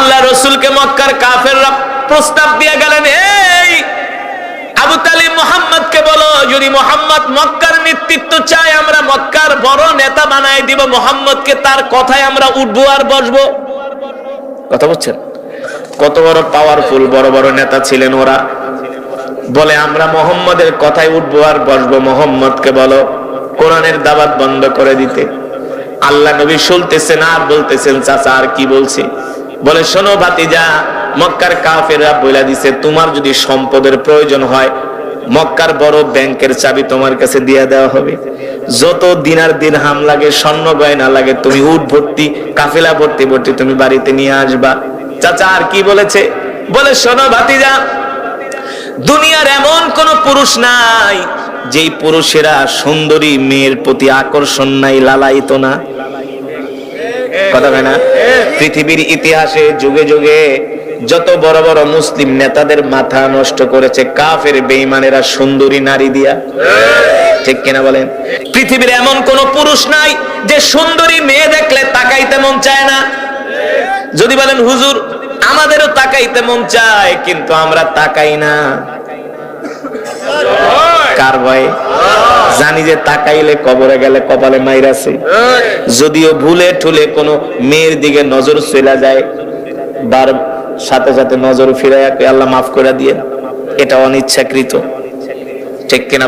আল্লাহ রসুলকে মক্কার কাফেররা প্রস্তাব দিয়ে গেলেন, এই আবু তালিব মুহাম্মদকে বলো, যদি মুহাম্মদ মক্কার নেতৃত্ব চায় আমরা মক্কার বড় নেতা বানাই দিব মুহাম্মদকে, তার কথায় আমরা উঠবো আর বসবো। কথা বুঝছেন? কত বড় পাওয়ারফুল বড় বড় নেতা ছিলেন ওরা। বলে আমরা মুহাম্মদের কথায় উঠবো আর বসবো, মুহাম্মদকে বলো কোরআনের দাওয়াত বন্ধ করে দিতে। আল্লাহ নবী শুনতেছেন আর বলতেছেন, চাচা আর কি বলছি? বলে শোনো ভাতিজা, মক্কার কাফেররা বইলা দিছে তোমার যদি সম্পদের প্রয়োজন হয় মক্কার বড় ব্যাংকের চাবি তোমার কাছে দিয়ে দেওয়া হবে, যত দিনার দিরহাম লাগে স্বর্ণ গয়না লাগে তুমি উট ভর্তি কাফেলা ভর্তি ভর্তি তুমি বাড়িতে নিয়ে আসবা। চাচা আর কি বলেছে? বলে শোনো ভাতিজা, দুনিয়ার এমন কোন পুরুষ নাই যেই পুরুষেরা সুন্দরী মেয়ের প্রতি আকর্ষণ নাই, লালায়িত না। কথা হয় না? পৃথিবীর ইতিহাসে যুগে যুগে যত বড় বড় মুসলিম নেতাদের মাথা নষ্ট করেছে কাফের বেঈমানেরা সুন্দরী নারী দিয়া। ঠিক কিনা বলেন? পৃথিবীর এমন কোন পুরুষ নাই যে সুন্দরী মেয়ে দেখলে তাকাইতে মন চায় না। যদি বলেন হুজুর আমাদেরও তাকাইতে মন চায় কিন্তু আমরা তাকাই না, কার ভয়ে? জানি যে তাকাইলে কবরে গেলে কপালে মাইর আছে। যদিও ভুলে ঠুলে কোনো মেয়ের দিকে নজর চলে যায়, বার সাথে সাথে নজর ফিরাইয়া আল্লাহ মাফ করে দিয়ে, এটা অনিচ্ছাকৃত। ঠিক কিনা?